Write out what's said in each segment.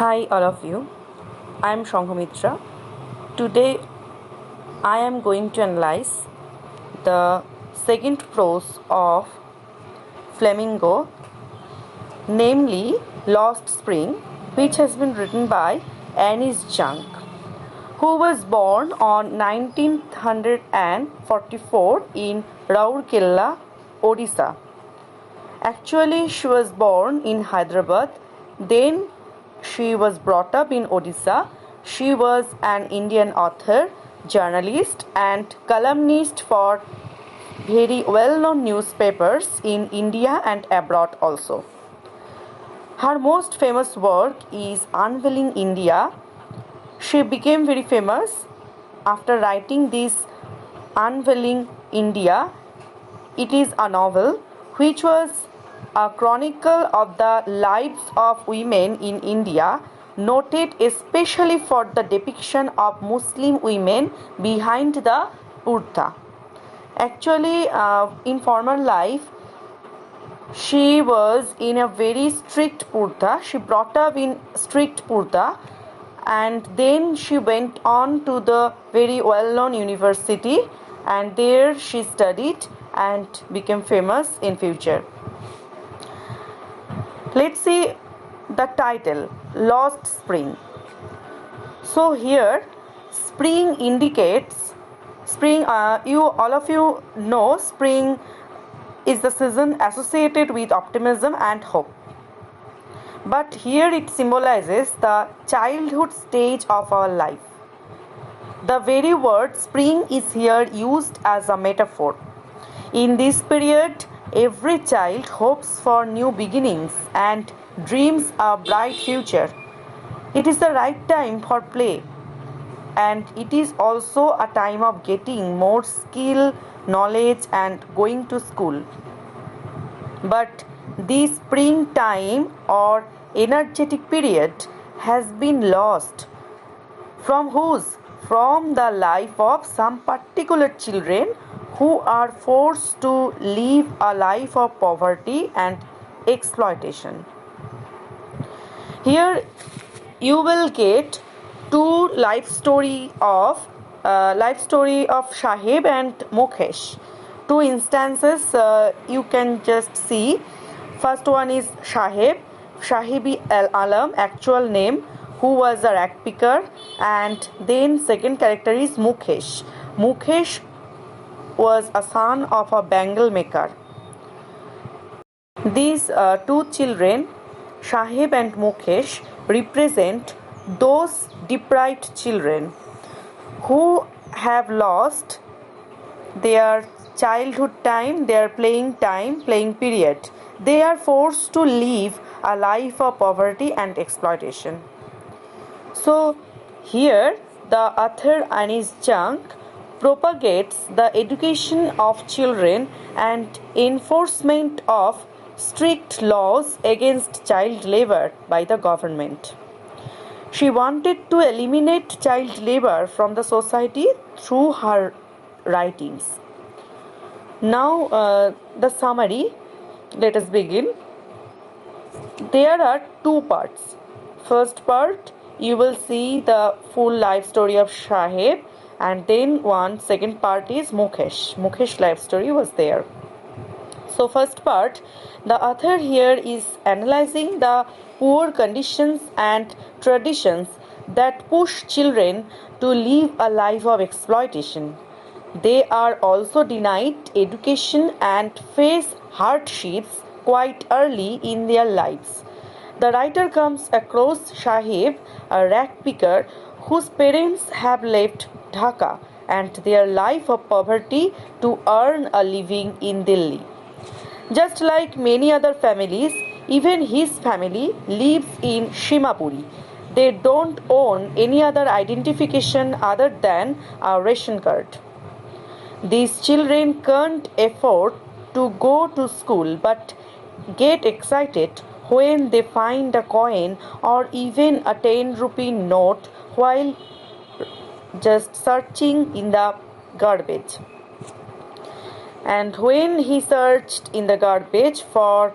Hi, all of you. I am Shanghamitra. Today, I am going to analyze the second prose of Flamingo, namely Lost Spring, which has been written by Anis Junk, who was born on 1944 in Rourkela, Odisha. Actually, she was born in Hyderabad. Then she was brought up in Odisha. She was an Indian author, journalist, and columnist for very well-known newspapers in India and abroad also. Her most famous work is Unveiling India. She became very famous after writing this Unveiling India. It is a novel which was a chronicle of the lives of women in India, noted especially for the depiction of Muslim women behind the purta. Actually, in former life, she was in a very strict purta. She brought up in strict purta, and then she went on to the very well-known university, and there she studied and became famous in future. Let's see the title, Lost Spring. So here spring indicates spring. All of you know spring is the season associated with optimism and hope, but here it symbolizes the childhood stage of our life. The very word spring is here used as a metaphor. In this period, every child hopes for new beginnings and dreams a bright future. It is the right time for play, and it is also a time of getting more skill, knowledge, and going to school. But this springtime or energetic period has been lost. From whose? From the life of some particular children who are forced to live a life of poverty and exploitation. Here you will get two life story of Sahib and Mukesh. Two instances you can just see. First one is Shahibi Alam, actual name, who was a rag picker, and then second character is Mukesh. Mukesh was a son of a bangle maker. These two children, Sahib and Mukesh, represent those deprived children who have lost their childhood time, their playing period. They are forced to live a life of poverty and exploitation. So here the author Anis Junk propagates the education of children and enforcement of strict laws against child labor by the government. She wanted to eliminate child labor from the society through her writings. Now the summary, let us begin. There are two parts. First part, you will see the full life story of Sahib, and then second part is Mukesh life story was there. So first part, the author here is analyzing the poor conditions and traditions that push children to live a life of exploitation. They are also denied education and face hardships quite early in their lives. The writer comes across Sahib, a rag picker whose parents have left Dhaka and their life of poverty to earn a living in Delhi. Just like many other families, even his family lives in Shimapuri. They don't own any other identification other than a ration card. These children can't afford to go to school but get excited when they find a coin or even a 10 rupee note while just searching in the garbage. And when he searched in the garbage for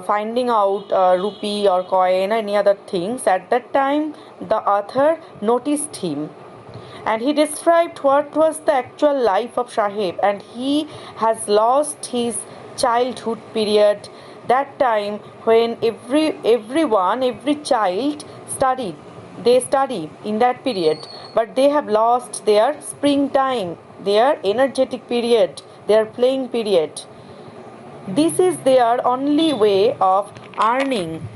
finding out rupee or coin or any other things. At that time, the author noticed him and he described what was the actual life of Sahib, and he has lost his childhood period, that time when every child studied, they study in that period, but they have lost their springtime, their energetic period, their playing period. This is their only way of earning.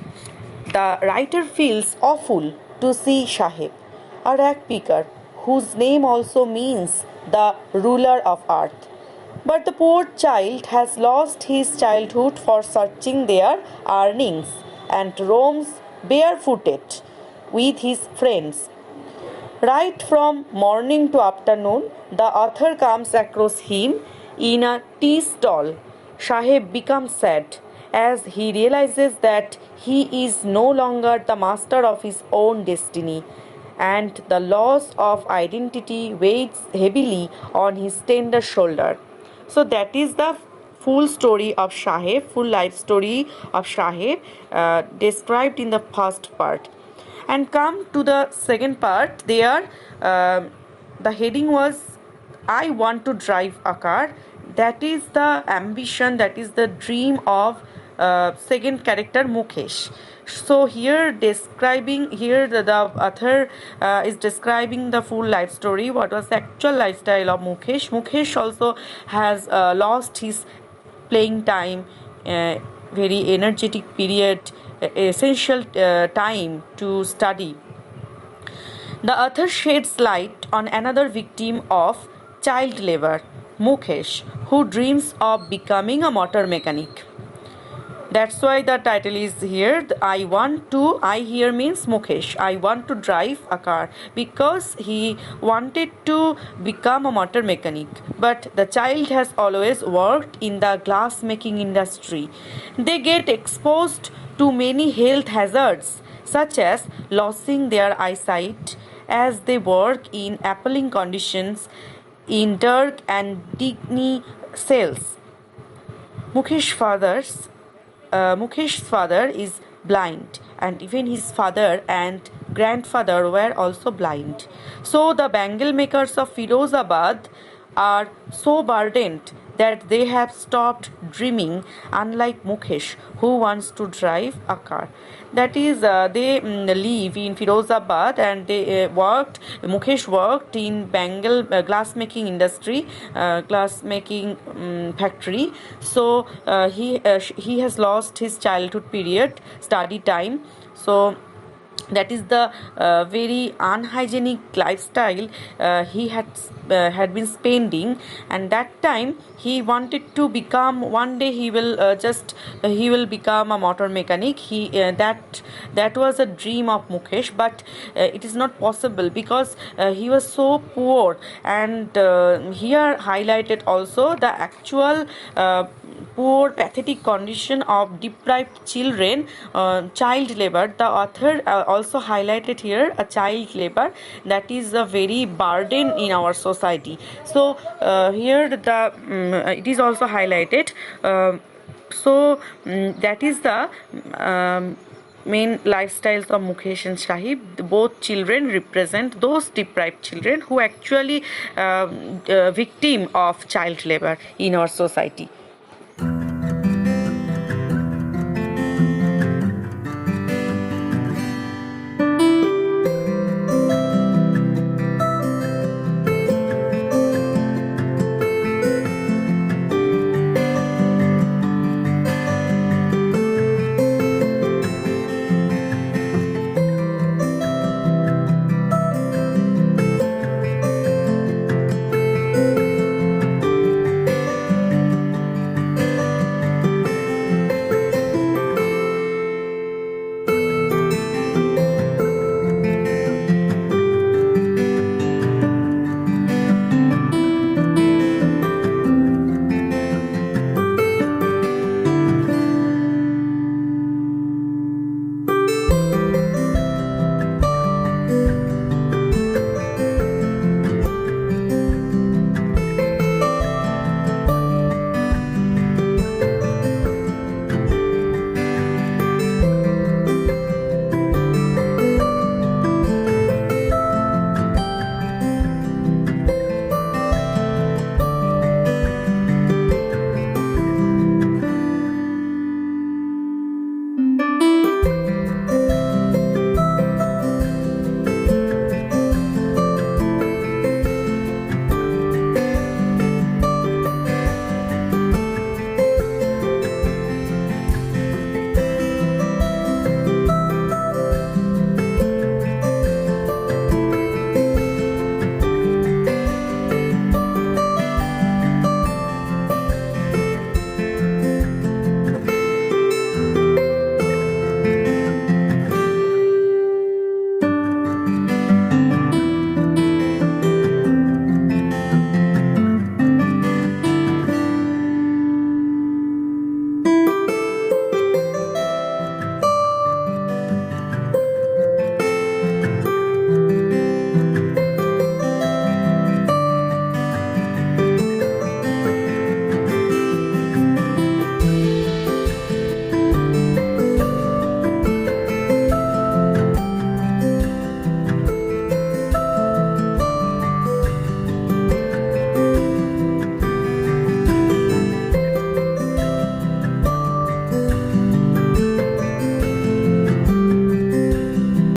The writer feels awful to see Sahib, a rag picker, whose name also means the ruler of earth. But the poor child has lost his childhood for searching their earnings and roams barefooted with his friends. Right from morning to afternoon, the author comes across him in a tea stall. Sahib becomes sad as he realizes that he is no longer the master of his own destiny, and the loss of identity weighs heavily on his tender shoulder. So that is the full story of Sahib, full life story of Sahib, described in the first part. And come to the second part. There, the heading was, I want to drive a car. That is the ambition, that is the dream of second character Mukesh. So here the author is describing the full life story, what was the actual lifestyle of Mukesh. Mukesh also has lost his playing time, very energetic period, essential time to study. The author sheds light on another victim of child labor, Mukesh, who dreams of becoming a motor mechanic. That's why the title is here. I here means Mukesh. I want to drive a car because he wanted to become a motor mechanic. But the child has always worked in the glass making industry. They get exposed to many health hazards, such as losing their eyesight as they work in appalling conditions in dark and dingy cells. Mukesh's father is blind, and even his father and grandfather were also blind. So the bangle makers of Firozabad are so burdened that they have stopped dreaming, unlike Mukesh, who wants to drive a car. That is, they live in Firozabad, and Mukesh worked in Bengal glass making industry, glass making factory. So he has lost his childhood period, study time. So that is the very unhygienic lifestyle he had been spending, and that time he wanted to become, one day he will become a motor mechanic. That was a dream of Mukesh, but it is not possible because he was so poor. And here highlighted also the actual poor pathetic condition of deprived children, child labor. The author also highlighted here a child labor that is a very burden in our society. So here it is also highlighted. That is the main lifestyles of Mukesh and Sahib. Both children represent those deprived children who actually victim of child labor in our society.